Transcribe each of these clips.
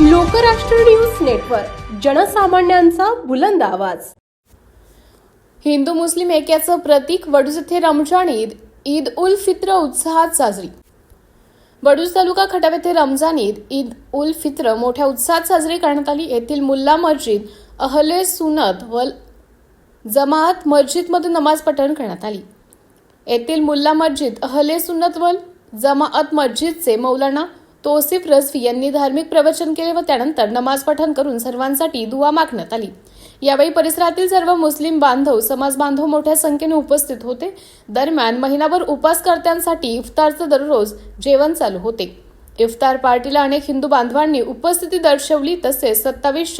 Lokrashtra news network, जनसामान्यांचा बुलंद आवाज। हिंदू मुस्लिम ऐक्याचं प्रतीक वडूज येथे रमजान ईद उल फित्र उत्साहात साजरी। वडूज तालुका खटाव येथे रमजान ईद उल फित्र मोठ्या उत्साहात साजरी करण्यात आली। येथील मुल्ला मस्जिद अहले सुन्नत व जमात मस्जिदमध्ये नमाज पठण करण्यात आली। येथील मुल्ला मस्जिद अहले सुन्नत व जमात मस्जिदचे मौलाना तौसिफ रजवी यांनी धार्मिक प्रवचन केले व त्यानंतर नमाज पठण करून सर्वांसाठी दुआ मागण्यात आली। यावेळी परिसरातील सर्व मुस्लिम बांधव समाज बांधव मोठ्या संख्येने उपस्थित होते। दरम्यान महिनाभर उपासकर्त्यांसाठी इफ्तारचं दररोज जेवण चालू होते। इफ्तार पार्टीला अनेक हिंदू बांधवांनी उपस्थिती दर्शवली। तसेच 27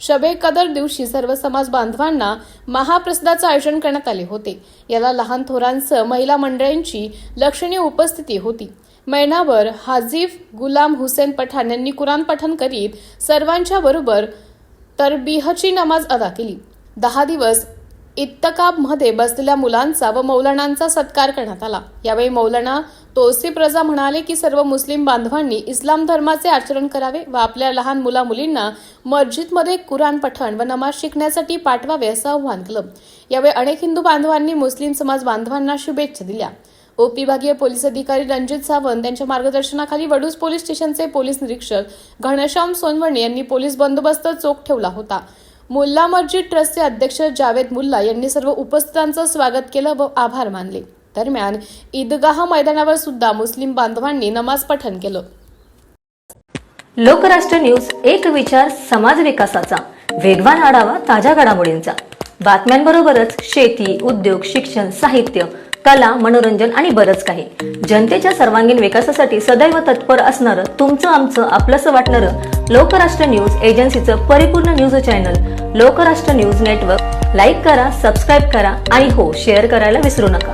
शबे कदर दिवशी सर्व समाज बांधवांना महाप्रसादाचे आयोजन करण्यात आले होते। याला लहान थोरांसह महिला मंडळींची लक्षणीय उपस्थिती होती। महिनाभर हाजीफ गुलाम हुसेन पठाण यांनी कुराण पठण करीत सर्वांच्या बरोबर तरबीहची नमाज अदा केली। 10 दिवस इत्तकाबमध्ये बसलेल्या मुलांचा व मौलानांचा सत्कार करण्यात आला। यावेळी मौलाना तौसिफ रजा म्हणाले की सर्व मुस्लिम बांधवांनी इस्लाम धर्माचे आचरण करावे व आपल्या लहान मुला-मुलींना मस्जिदमध्ये कुराण पठण व नमाज शिकण्यासाठी पाठवावे असं आवाहन केलं। यावेळी अनेक हिंदू बांधवांनी मुस्लिम समाज बांधवांना शुभेच्छा दिल्या। उपविभागीय पोलीस अधिकारी रणजित सावंत यांच्या मार्गदर्शनाखाली वडूज पोलीस स्टेशनचे पोलीस निरीक्षक घनश्याम सोनवणे यांनी पोलीस बंदोबस्त चोख ठेवला होता। मुल्ला मस्जिद ट्रस्टचे अध्यक्ष जावेद मुल्ला यांनी सर्व उपस्थितांचं स्वागत केलं व आभार मानले। दरम्यान ईदगाह मैदानावर सुद्धा मुस्लिम बांधवांनी नमाज पठण केलं। लोकराष्ट्र न्यूज, एक विचार समाज विकासाचा, वेगवान आढावा ताज्या घडामोडींचा, बातम्यांबरोबरच शेती, उद्योग, शिक्षण, साहित्य, कला, मनोरंजन आणि बरंच काही। जनतेच्या सर्वांगीण विकासासाठी सदैव तत्पर असणारं, तुमचं आमचं आपलंसं वाटणारं लोकराष्ट्र न्यूज एजन्सीचं परिपूर्ण news channel Lokrashtra news network like करा, सबस्क्राईब करा आणि हो शेअर करायला विसरू नका।